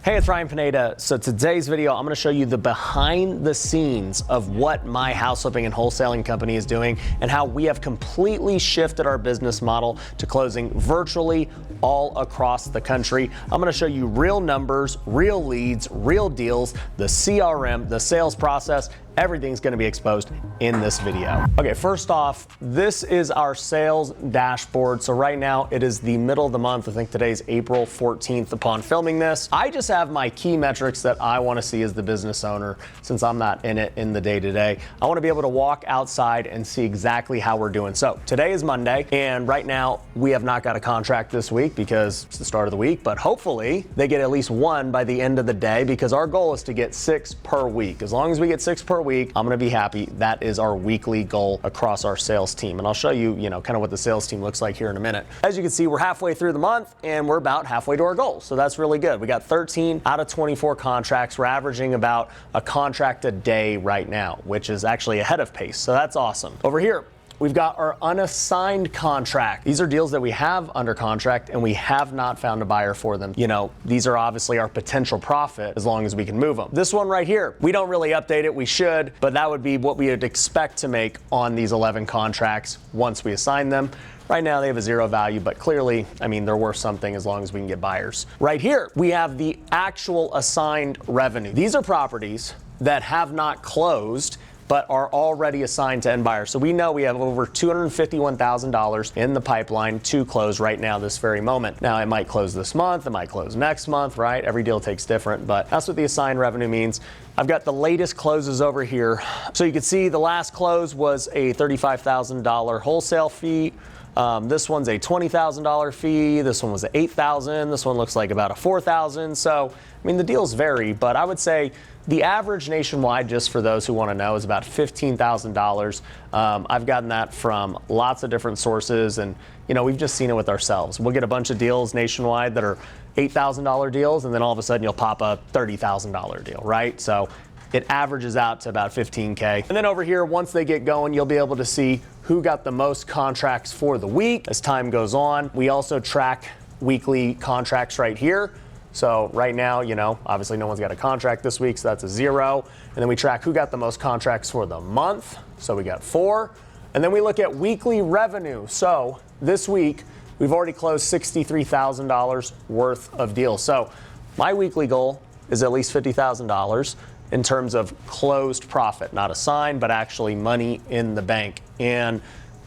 Hey, it's Ryan Pineda. So today's video, I'm going to show you the behind the scenes of what my house flipping and wholesaling company is doing and how we have completely shifted our business model to closing virtually all across the country. I'm going to show you real numbers, real leads, real deals, the CRM, the sales process. Everything's going to be exposed in this video. Okay, first off, this is our sales dashboard. So right now it is the middle of the month. I think today's April 14th upon filming this. I just have my key metrics that I want to see as the business owner since I'm not in it in the day-to-day. I want to be able to walk outside and see exactly how we're doing. So today is Monday, and right now we have not got a contract this week because it's the start of the week, but hopefully they get at least one by the end of the day because our goal is to get 6 per week. As long as we get 6 per week, I'm going to be happy. That is our weekly goal across our sales team. And I'll show you, kind of what the sales team looks like here in a minute. As you can see, we're halfway through the month and we're about halfway to our goal. So that's really good. We got 13 out of 24 contracts. We're averaging about a contract a day right now, which is actually ahead of pace. So that's awesome. Over here, we've got our unassigned contract. These are deals that we have under contract and we have not found a buyer for them. These are obviously our potential profit as long as we can move them. This one right here, we don't really update it. We should, but that would be what we would expect to make on these 11 contracts once we assign them. Right now they have a 0 value, but clearly, they're worth something as long as we can get buyers. Right here, we have the actual assigned revenue. These are properties that have not closed but are already assigned to end buyers. So we know we have over $251,000 in the pipeline to close right now, this very moment. Now, it might close this month, it might close next month, right? Every deal takes different, but that's what the assigned revenue means. I've got the latest closes over here. So you can see the last close was a $35,000 wholesale fee. This one's a $20,000 fee. This one was an $8,000. This one looks like about a $4,000. So, the deals vary, but I would say the average nationwide, just for those who want to know, is about $15,000. I've gotten that from lots of different sources, and we've just seen it with ourselves. We'll get a bunch of deals nationwide that are $8,000 deals, and then all of a sudden you'll pop a $30,000 deal, right? So it averages out to about 15K. And then over here, once they get going, you'll be able to see who got the most contracts for the week as time goes on. We also track weekly contracts right here. So right now, obviously no one's got a contract this week, so that's a 0. And then we track who got the most contracts for the month. So we got 4. And then we look at weekly revenue. So this week, we've already closed $63,000 worth of deals. So my weekly goal is at least $50,000 in terms of closed profit, not assigned, but actually money in the bank. And,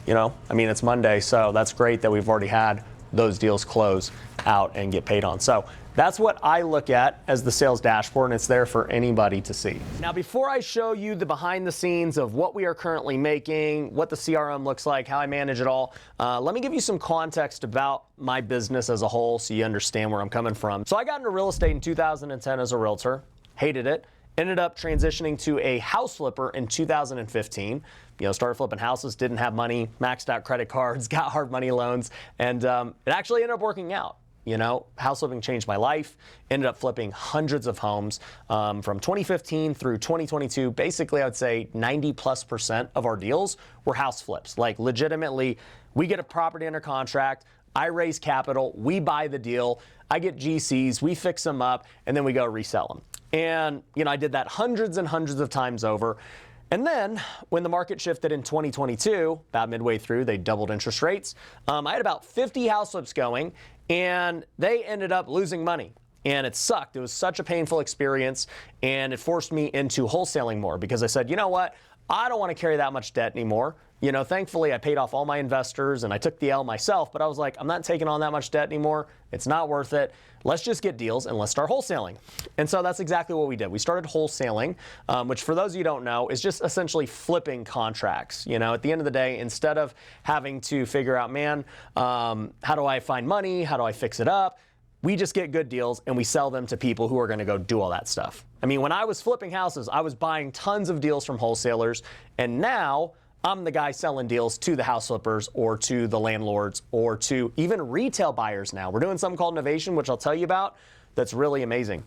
it's Monday, so that's great that we've already had those deals close out and get paid on. So that's what I look at as the sales dashboard, and it's there for anybody to see. Now, before I show you the behind the scenes of what we are currently making, what the CRM looks like, how I manage it all, let me give you some context about my business as a whole so you understand where I'm coming from. So I got into real estate in 2010 as a realtor, hated it, ended up transitioning to a house flipper in 2015. Started flipping houses, didn't have money, maxed out credit cards, got hard money loans, and it actually ended up working out. House flipping changed my life. Ended up flipping hundreds of homes from 2015 through 2022. Basically, I would say 90+% of our deals were house flips. Like legitimately, we get a property under contract, I raise capital, we buy the deal, I get GCs, we fix them up, and then we go resell them. And, I did that hundreds and hundreds of times over. And then when the market shifted in 2022, about midway through, they doubled interest rates. I had about 50 house flips going, and they ended up losing money. And it sucked. It was such a painful experience, and it forced me into wholesaling more because I said, you know what? I don't want to carry that much debt anymore. Thankfully, I paid off all my investors and I took the L myself, but I was like, I'm not taking on that much debt anymore. It's not worth it. Let's just get deals and let's start wholesaling. And so that's exactly what we did. We started wholesaling, which for those of you who don't know, is just essentially flipping contracts. At the end of the day, instead of having to figure out, how do I find money? How do I fix it up? We just get good deals and we sell them to people who are going to go do all that stuff. When I was flipping houses, I was buying tons of deals from wholesalers, and now I'm the guy selling deals to the house flippers or to the landlords or to even retail buyers now. We're doing something called Novation, which I'll tell you about, that's really amazing.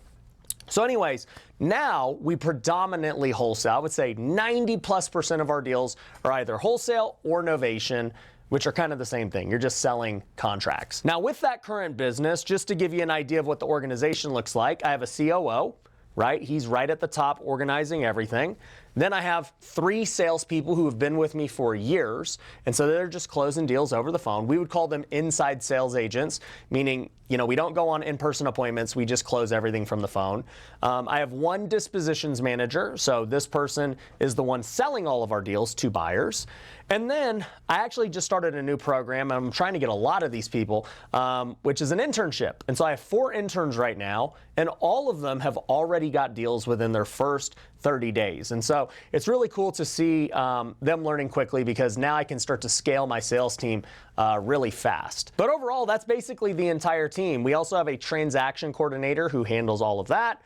So anyways, now we predominantly wholesale. I would say 90+% of our deals are either wholesale or Novation. which are kind of the same thing. You're just selling contracts. Now with that current business, just to give you an idea of what the organization looks like, I have a COO, right? He's right at the top organizing everything. Then I have 3 salespeople who have been with me for years, and so they're just closing deals over the phone. We would call them inside sales agents, meaning, we don't go on in-person appointments. We just close everything from the phone. I have 1 dispositions manager, so this person is the one selling all of our deals to buyers. And then I actually just started a new program, and I'm trying to get a lot of these people, which is an internship. And so I have 4 interns right now, and all of them have already got deals within their first 30 days. And so it's really cool to see them learning quickly, because now I can start to scale my sales team really fast. But overall, that's basically the entire team. We also have a transaction coordinator who handles all of that.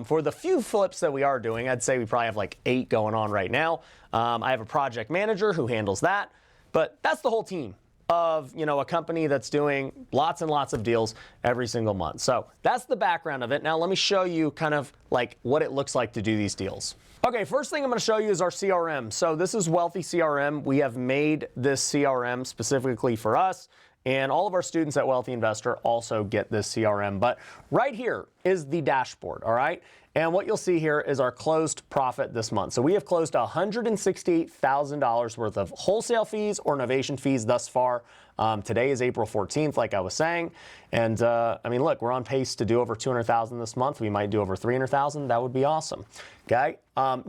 For the few flips that we are doing, I'd say we probably have like 8 going on right now. I have a project manager who handles that, but that's the whole team of a company that's doing lots and lots of deals every single month. So that's the background of it. Now let me show you kind of like what it looks like to do these deals. Okay, first thing I'm going to show you is our CRM. So this is Wealthy CRM. We have made this CRM specifically for us, and all of our students at Wealthy Investor also get this CRM. But right here is the dashboard, all right? And what you'll see here is our closed profit this month. So we have closed $168,000 worth of wholesale fees or novation fees thus far. Today is April 14th, like I was saying. And I mean, look, we're on pace to do over 200,000 this month. We might do over 300,000. That would be awesome. Okay.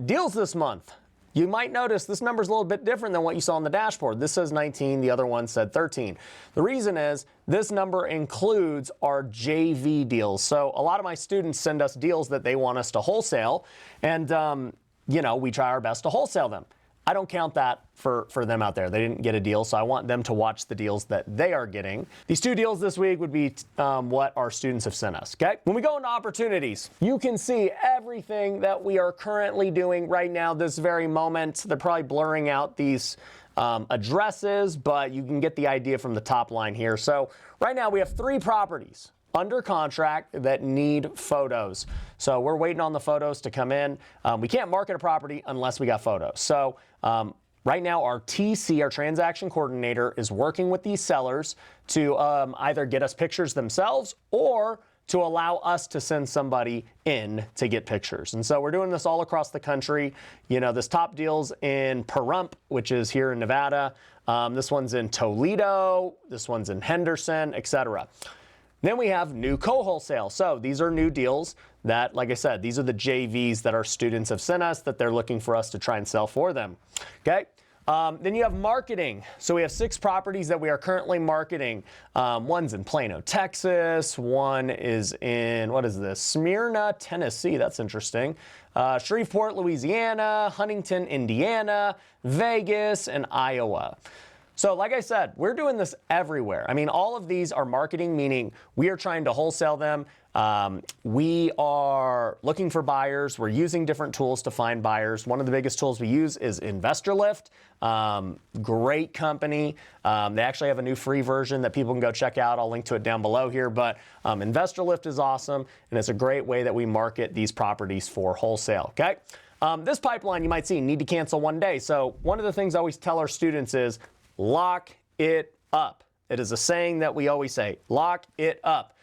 Deals this month. You might notice this number is a little bit different than what you saw on the dashboard. This says 19, the other one said 13. The reason is this number includes our JV deals. So a lot of my students send us deals that they want us to wholesale, and we try our best to wholesale them. I don't count that for them out there. They didn't get a deal, so I want them to watch the deals that they are getting. These 2 deals this week would be what our students have sent us, okay? When we go into opportunities, you can see everything that we are currently doing right now, this very moment. They're probably blurring out these addresses, but you can get the idea from the top line here. So right now we have 3 properties under contract that need photos. So we're waiting on the photos to come in. We can't market a property unless we got photos. So right now our TC, our transaction coordinator, is working with these sellers to either get us pictures themselves or to allow us to send somebody in to get pictures. And so we're doing this all across the country. This top deal's in Pahrump, which is here in Nevada. This one's in Toledo. This one's in Henderson, etc. Then we have new co-wholesale. So these are new deals that, like I said, these are the JVs that our students have sent us that they're looking for us to try and sell for them. Okay. Then you have marketing. So we have 6 properties that we are currently marketing. One's in Plano, Texas. One is in, Smyrna, Tennessee. That's interesting. Shreveport, Louisiana, Huntington, Indiana, Vegas, and Iowa. So like I said, we're doing this everywhere. I mean, all of these are marketing, meaning we are trying to wholesale them. We are looking for buyers. We're using different tools to find buyers. One of the biggest tools we use is InvestorLift. Great company. They actually have a new free version that people can go check out. I'll link to it down below here. But InvestorLift is awesome, and it's a great way that we market these properties for wholesale. Okay. This pipeline you might see need to cancel one day. So one of the things I always tell our students is lock it up. It is a saying that we always say, lock it up.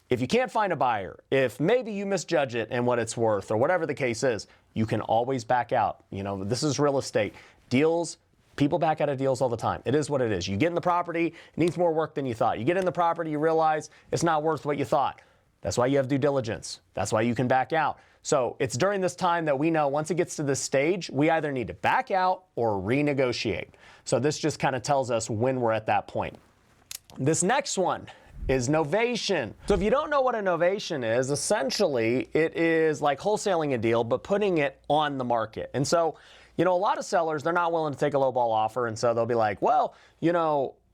If you can't find a buyer, if maybe you misjudge it and what it's worth or whatever the case is, you can always back out. This is real estate. Deals, people back out of deals all the time. It is what it is. You get in the property, it needs more work than you thought. You get in the property, you realize it's not worth what you thought. That's why you have due diligence. That's why you can back out. So it's during this time that we know once it gets to this stage, we either need to back out or renegotiate. So this just kind of tells us when we're at that point. This next one is novation. So if you don't know what a novation is, essentially it is like wholesaling a deal, but putting it on the market. And so, a lot of sellers, they're not willing to take a lowball offer. And so they'll be like, well,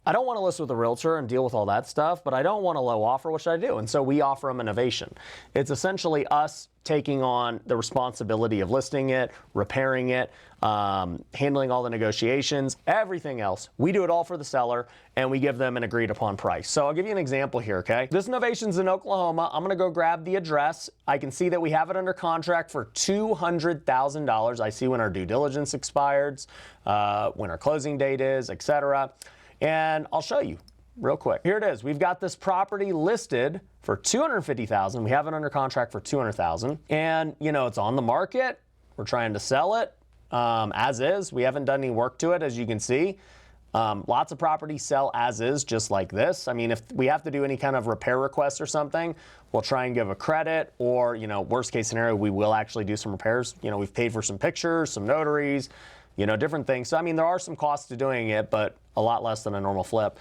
I don't want to list with a realtor and deal with all that stuff, but I don't want a low offer. What should I do? And so we offer them a novation. It's essentially us taking on the responsibility of listing it, repairing it, handling all the negotiations, everything else. We do it all for the seller, and we give them an agreed upon price. So I'll give you an example here, okay? This novation's in Oklahoma. I'm gonna go grab the address. I can see that we have it under contract for $200,000. I see when our due diligence expired, when our closing date is, etc. And I'll show you real quick. Here it is. We've got this property listed for $250,000. We have it under contract for $200,000. And, you know, it's on the market. We're trying to sell it as is. We haven't done any work to it, as you can see. Lots of properties sell as is, just like this. I mean, if we have to do any kind of repair request or something, we'll try and give a credit, or, you know, worst case scenario, we will actually do some repairs. You know, we've paid for some pictures, some notaries, you know, different things. So, I mean, there are some costs to doing it, but a lot less than a normal flip.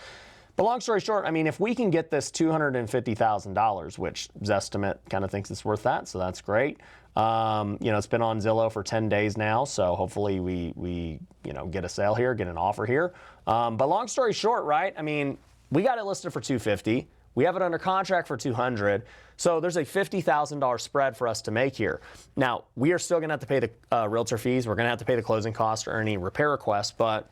But long story short, I mean, if we can get this $250,000, which Zestimate kind of thinks it's worth that, so that's great. You know, it's been on Zillow for 10 days now, so hopefully we you know, get a sale here, get an offer here. But long story short, right? I mean, we got it listed for $250,000. We have it under contract for $200,000. So there's a $50,000 spread for us to make here. Now, we are still going to have to pay the realtor fees. We're going to have to pay the closing costs or any repair requests, but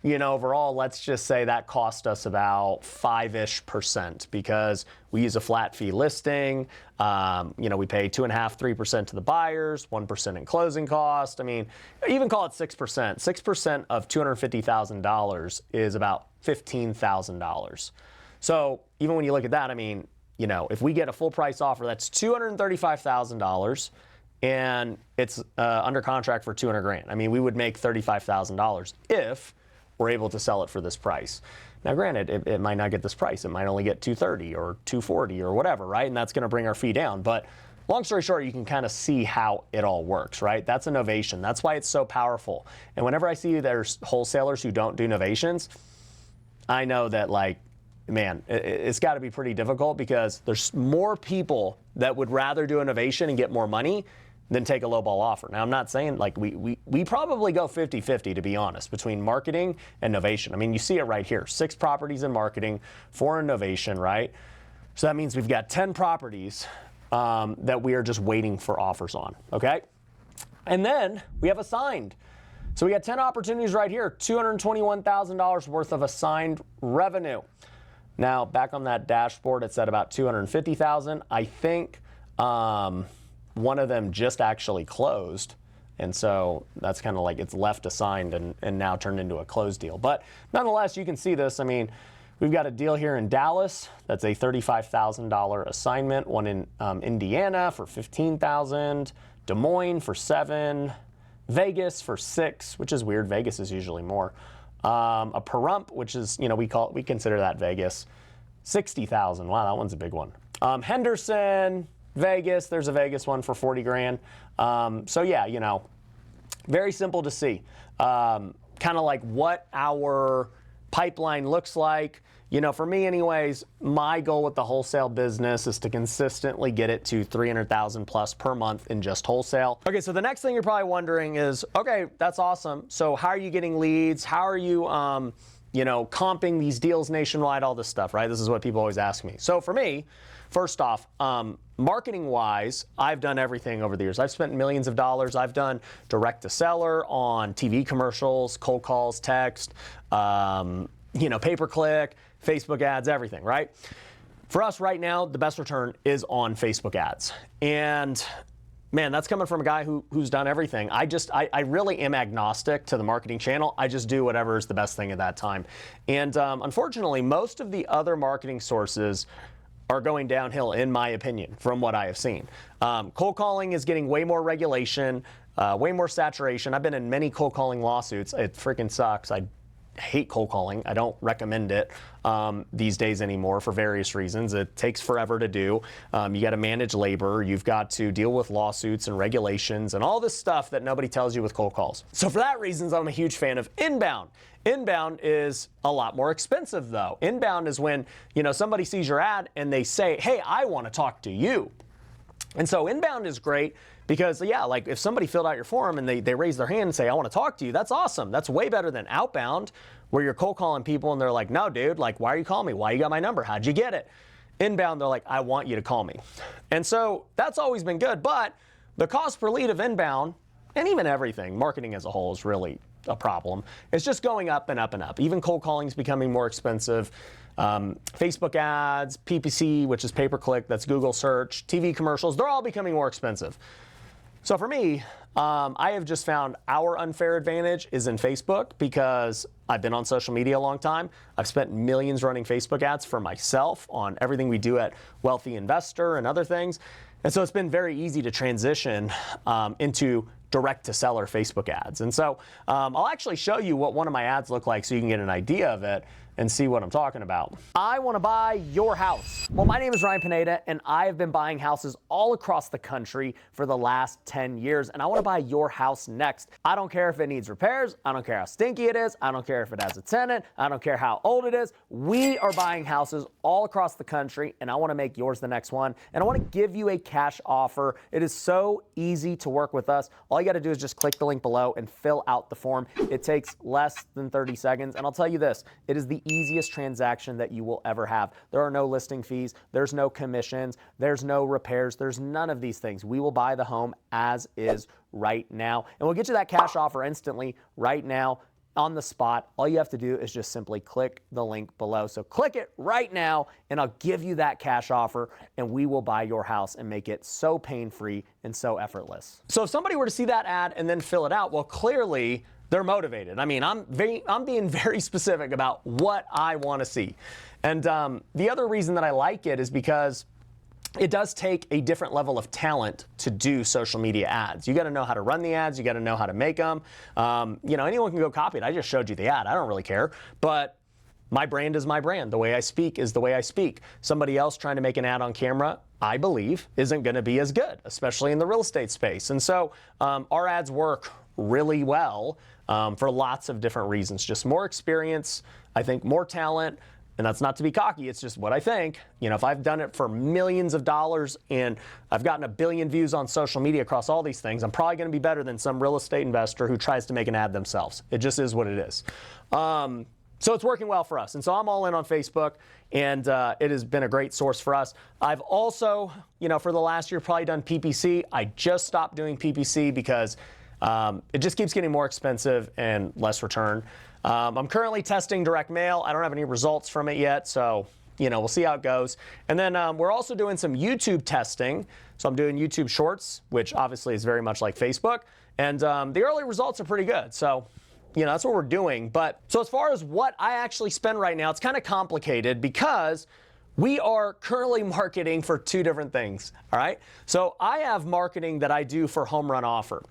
you know, overall, let's just say that cost us about 5-ish% because we use a flat fee listing. You know, we pay 2.5%, 3% to the buyers, 1% in closing cost. I mean, even call it 6%. 6% of $250,000 is about $15,000. So even when you look at that, I mean, you know, if we get a full price offer, that's $235,000. And it's under contract for $200,000. I mean, we would make $35,000 if we're able to sell it for this price. Now, granted, it might not get this price. It might only get $230,000 or $240,000 or whatever, right? And that's going to bring our fee down. But long story short, you can kind of see how it all works, right? That's a novation. That's why it's so powerful. And whenever I see there's wholesalers who don't do novations, I know that, like, man, it's got to be pretty difficult because there's more people that would rather do a novation and get more money than take a lowball offer. Now, I'm not saying, like, we probably go 50-50, to be honest, between marketing and novation. I mean, you see it right here, 6 properties in marketing, 4 in novation, right? So that means we've got 10 properties that we are just waiting for offers on, okay? And then we have assigned. So we got 10 opportunities right here, $221,000 worth of assigned revenue. Now, back on that dashboard, it said about $250,000. I think one of them just actually closed. And so that's kind of like it's left assigned and now turned into a closed deal. But nonetheless, you can see this. I mean, we've got a deal here in Dallas. That's a $35,000 assignment. One in Indiana for $15,000. Des Moines for $7,000. Vegas for $6,000, which is weird. Vegas is usually more. A Pahrump, which is, you know, we consider that Vegas, $60,000. Wow, that one's a big one. Henderson, Vegas, there's a Vegas one for $40,000. So yeah, you know, very simple to see. Kind of like what our pipeline looks like. You know, for me anyways, my goal with the wholesale business is to consistently get it to 300,000 plus per month in just wholesale. Okay, so the next thing you're probably wondering is, okay, that's awesome. So how are you getting leads? How are you, you know, comping these deals nationwide, all this stuff, right? This is what people always ask me. So for me, first off, marketing-wise, I've done everything over the years. I've spent millions of dollars. I've done direct-to-seller on TV commercials, cold calls, text, you know, pay-per-click, Facebook ads, everything, right? For us right now, the best return is on Facebook ads. And man, that's coming from a guy who's done everything. I really am agnostic to the marketing channel. I just do whatever is the best thing at that time. And unfortunately, most of the other marketing sources are going downhill, in my opinion, from what I have seen. Cold calling is getting way more regulation, way more saturation. I've been in many cold calling lawsuits. It freaking sucks. I hate cold calling. I don't recommend it these days anymore for various reasons. It takes forever to do. You got to manage labor. You've got to deal with lawsuits and regulations and all this stuff that nobody tells you with cold calls. So for that reason, I'm a huge fan of inbound. Inbound is a lot more expensive though. Inbound is when, you know, somebody sees your ad and they say, hey, I want to talk to you. And so inbound is great because, yeah, like if somebody filled out your form and they raise their hand and say, I want to talk to you, that's awesome. That's way better than outbound where you're cold calling people and they're like, no, dude, like, why are you calling me? Why you got my number? How'd you get it? Inbound, they're like, I want you to call me. And so that's always been good. But the cost per lead of inbound, and even everything, marketing as a whole is really a problem. It's just going up and up and up. Even cold calling is becoming more expensive. Facebook ads, PPC, which is pay-per-click, that's Google search, TV commercials, they're all becoming more expensive. So for me, I have just found our unfair advantage is in Facebook because I've been on social media a long time. I've spent millions running Facebook ads for myself on everything we do at Wealthy Investor and other things. And so it's been very easy to transition into direct-to-seller Facebook ads. And so I'll actually show you what one of my ads look like so you can get an idea of it and see what I'm talking about. I want to buy your house. Well, my name is Ryan Pineda, and I have been buying houses all across the country for the last 10 years, and I want to buy your house next. I don't care if it needs repairs. I don't care how stinky it is. I don't care if it has a tenant. I don't care how old it is. We are buying houses all across the country, and I want to make yours the next one, and I want to give you a cash offer. It is so easy to work with us. All you got to do is just click the link below and fill out the form. It takes less than 30 seconds, and I'll tell you this, it is the easiest transaction that you will ever have. There are no listing fees, there's no commissions, there's no repairs, there's none of these things. We will buy the home as is right now, and we'll get you that cash offer instantly right now on the spot. All you have to do is just simply click the link below. So click it right now, and I'll give you that cash offer, and we will buy your house and make it so pain-free and so effortless. So if somebody were to see that ad and then fill it out, well, clearly they're motivated. I mean, I'm being very specific about what I want to see. And the other reason that I like it is because it does take a different level of talent to do social media ads. You got to know how to run the ads. You got to know how to make them. You know, anyone can go copy it. I just showed you the ad. I don't really care. But my brand is my brand. The way I speak is the way I speak. Somebody else trying to make an ad on camera, I believe, isn't going to be as good, especially in the real estate space. And so our ads work really well for lots of different reasons. Just more experience, I think more talent, and that's not to be cocky, it's just what I think. You know, if I've done it for millions of dollars and I've gotten 1 billion views on social media across all these things, I'm probably going to be better than some real estate investor who tries to make an ad themselves. It just is what it is. So it's working well for us. And so I'm all in on Facebook, and it has been a great source for us. I've also, you know, for the last year, probably done PPC. I just stopped doing PPC because it just keeps getting more expensive and less return. I'm currently testing direct mail. I don't have any results from it yet, so you know, we'll see how it goes. And then we're also doing some YouTube testing. So I'm doing YouTube Shorts, which obviously is very much like Facebook. And the early results are pretty good. So, you know, that's what we're doing. But so as far as what I actually spend right now, it's kind of complicated because we are currently marketing for two different things, all right? So I have marketing that I do for Home Run Offer,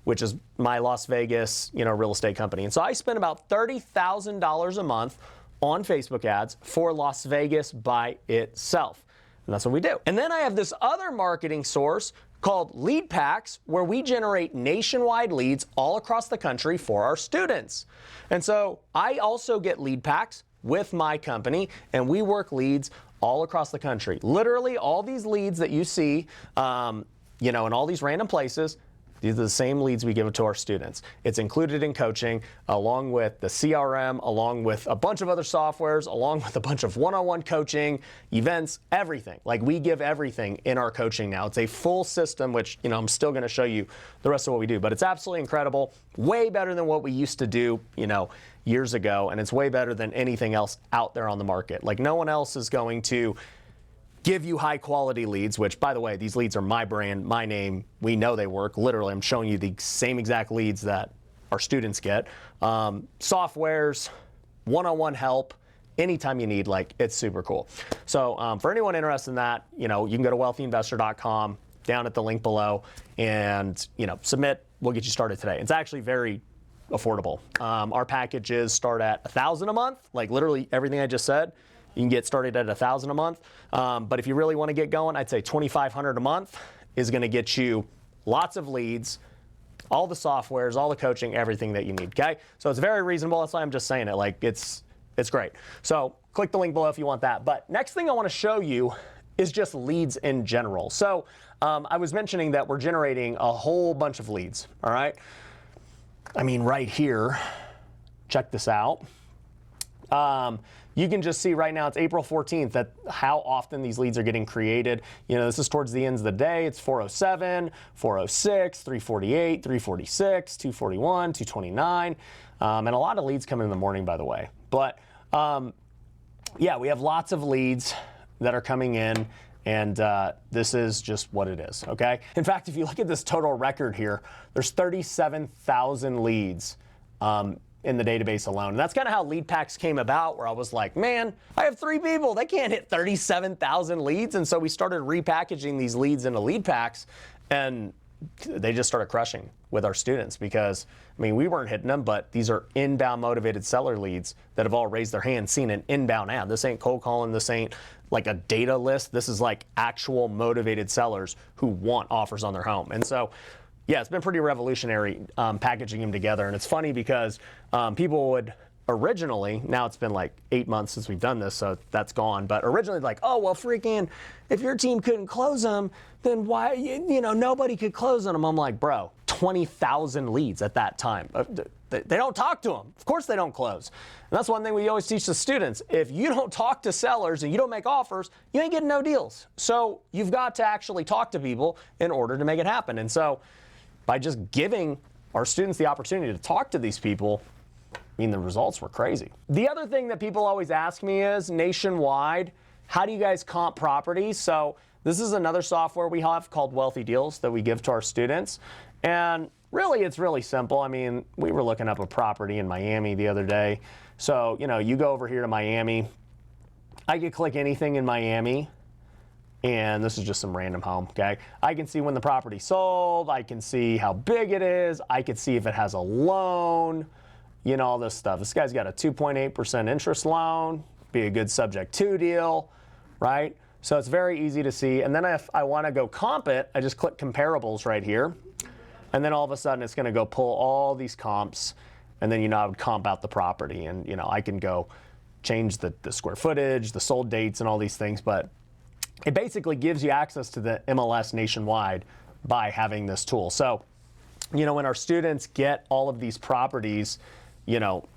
which is my Las Vegas, you know, real estate company. And so I spend about $30,000 a month on Facebook ads for Las Vegas by itself. And that's what we do. And then I have this other marketing source called LeadPaks, where we generate nationwide leads all across the country for our students. And so I also get LeadPaks with my company, and we work leads all across the country. Literally all these leads that you see, you know, in all these random places, these are the same leads we give to our students. It's included in coaching, along with the CRM, along with a bunch of other softwares, along with a bunch of one-on-one coaching, events, everything. Like, we give everything in our coaching now. It's a full system, which, you know, I'm still going to show you the rest of what we do, but it's absolutely incredible. Way better than what we used to do, you know, years ago, and it's way better than anything else out there on the market. Like, no one else is going to give you high quality leads, which, by the way, these leads are my brand, my name. We know they work. Literally, I'm showing you the same exact leads that our students get. Softwares, one-on-one help, anytime you need. Like, it's super cool. So for anyone interested in that, you know, you can go to wealthyinvestor.com, down at the link below, and, you know, submit. We'll get you started today. It's actually very affordable. Our packages start at $1,000 a month, like literally everything I just said. You can get started at $1,000 a month. But if you really want to get going, I'd say $2,500 a month is going to get you lots of leads, all the softwares, all the coaching, everything that you need. Okay, so it's very reasonable. That's why I'm just saying it. Like, it's great. So click the link below if you want that. But next thing I want to show you is just leads in general. So I was mentioning that we're generating a whole bunch of leads. All right. I mean, right here, check this out. You can just see right now, it's April 14th, that how often these leads are getting created. You know, this is towards the ends of the day. It's 407, 406, 348, 346, 241, 229, and a lot of leads come in the morning, by the way. But yeah, we have lots of leads that are coming in, And this is just what it is, okay? In fact, if you look at this total record here, there's 37,000 leads in the database alone. And that's kind of how LeadPaks came about, where I was like, man, I have 3 people. They can't hit 37,000 leads. And so we started repackaging these leads into LeadPaks, and they just started crushing with our students because, I mean, we weren't hitting them, but these are inbound motivated seller leads that have all raised their hand, seen an inbound ad. This ain't cold calling. This ain't like a data list. This is like actual motivated sellers who want offers on their home. And so, yeah, it's been pretty revolutionary packaging them together. And it's funny because people would originally, now it's been like 8 months since we've done this, so that's gone. But originally, like, oh, well, freaking, if your team couldn't close them, then why, nobody could close them. I'm like, bro, 20,000 leads at that time. They don't talk to them. Of course they don't close. And that's one thing we always teach the students. If you don't talk to sellers and you don't make offers, you ain't getting no deals. So you've got to actually talk to people in order to make it happen. And so by just giving our students the opportunity to talk to these people, I mean, the results were crazy. The other thing that people always ask me is, nationwide, how do you guys comp properties? So this is another software we have called Wealthy Deals that we give to our students. And really, it's really simple. I mean, we were looking up a property in Miami the other day. So, you go over here to Miami. I could click anything in Miami. And this is just some random home, okay? I can see when the property sold. I can see how big it is. I can see if it has a loan, all this stuff. This guy's got a 2.8% interest loan, be a good subject to deal, right? So it's very easy to see. And then if I want to go comp it, I just click comparables right here. And then all of a sudden it's going to go pull all these comps. And then, I would comp out the property. And, I can go change the square footage, the sold dates, and all these things. But it basically gives you access to the MLS nationwide by having this tool. So, when our students get all of these properties,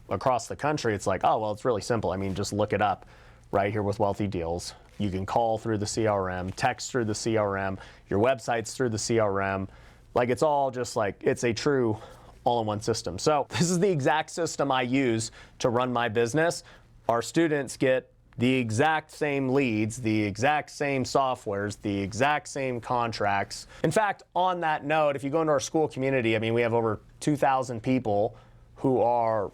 across the country, it's like, oh, well, it's really simple. I mean, just look it up right here with Wealthy Deals. You can call through the CRM, text through the CRM, your website's through the CRM. Like, it's all just like, it's a true all-in-one system. So this is the exact system I use to run my business. Our students get the exact same leads, the exact same softwares, the exact same contracts. In fact, on that note, if you go into our school community, I mean, we have over 2,000 people who are,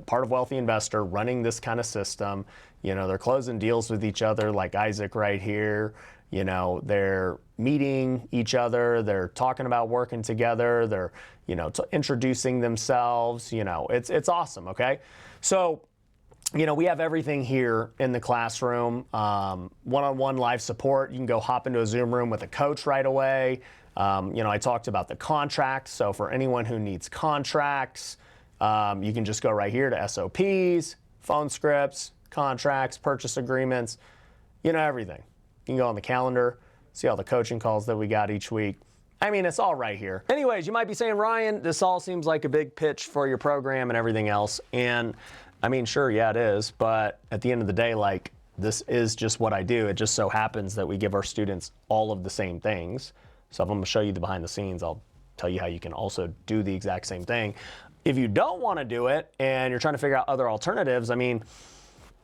part of Wealthy Investor running this kind of system. They're closing deals with each other like Isaac right here. They're meeting each other. They're talking about working together. They're, introducing themselves. It's awesome, okay? So, we have everything here in the classroom. One-on-one live support. You can go hop into a Zoom room with a coach right away. I talked about the contracts. So for anyone who needs contracts, you can just go right here to SOPs, phone scripts, contracts, purchase agreements, everything. You can go on the calendar, see all the coaching calls that we got each week. I mean, it's all right here. Anyways, you might be saying, Ryan, this all seems like a big pitch for your program and everything else. And I mean, sure, yeah, it is. But at the end of the day, like, this is just what I do. It just so happens that we give our students all of the same things. So if I'm gonna show you the behind the scenes, I'll tell you how you can also do the exact same thing. If you don't wanna do it and you're trying to figure out other alternatives, I mean,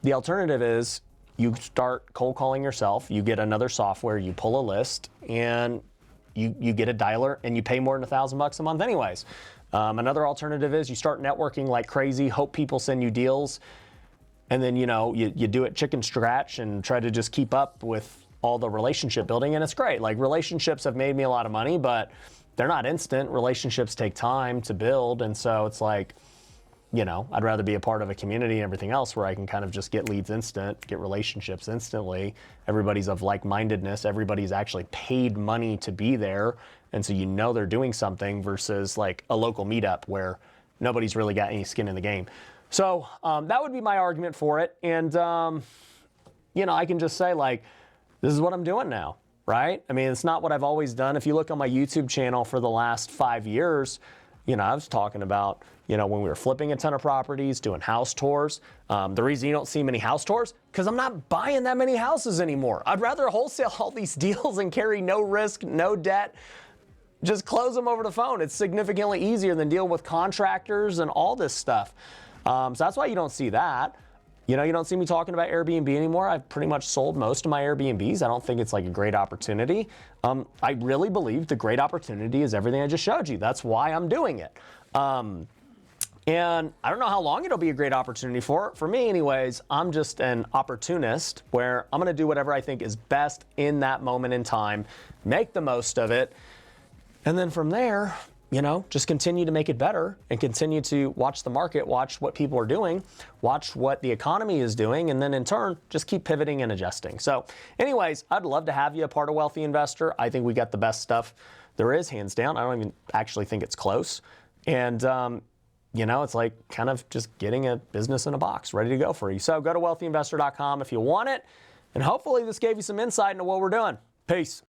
the alternative is you start cold calling yourself, you get another software, you pull a list, and you get a dialer and you pay more than $1,000 a month anyways. Another alternative is you start networking like crazy, hope people send you deals, and then you do it chicken scratch and try to just keep up with all the relationship building, and it's great. Like, relationships have made me a lot of money, but they're not instant. Relationships take time to build, and so it's like, I'd rather be a part of a community and everything else where I can kind of just get leads instant, get relationships instantly. Everybody's of like-mindedness. Everybody's actually paid money to be there. And so they're doing something versus like a local meetup where nobody's really got any skin in the game. So that would be my argument for it. And, I can just say, like, this is what I'm doing now, right? I mean, it's not what I've always done. If you look on my YouTube channel for the last 5 years, I was talking about, when we were flipping a ton of properties, doing house tours. The reason you don't see many house tours, because I'm not buying that many houses anymore. I'd rather wholesale all these deals and carry no risk, no debt. Just close them over the phone. It's significantly easier than dealing with contractors and all this stuff. So that's why you don't see that. You know, you don't see me talking about Airbnb anymore. I've pretty much sold most of my Airbnbs. I don't think it's like a great opportunity. I really believe the great opportunity is everything I just showed you. That's why I'm doing it. And I don't know how long it'll be a great opportunity for me anyways. I'm just an opportunist where I'm going to do whatever I think is best in that moment in time, make the most of it. And then from there, you know, just continue to make it better and continue to watch the market, watch what people are doing, watch what the economy is doing, and then in turn, just keep pivoting and adjusting. So anyways, I'd love to have you a part of Wealthy Investor. I think we got the best stuff there is, hands down. I don't even actually think it's close. And, you know, it's like kind of just getting a business in a box ready to go for you. So go to wealthyinvestor.com if you want it. And hopefully this gave you some insight into what we're doing. Peace.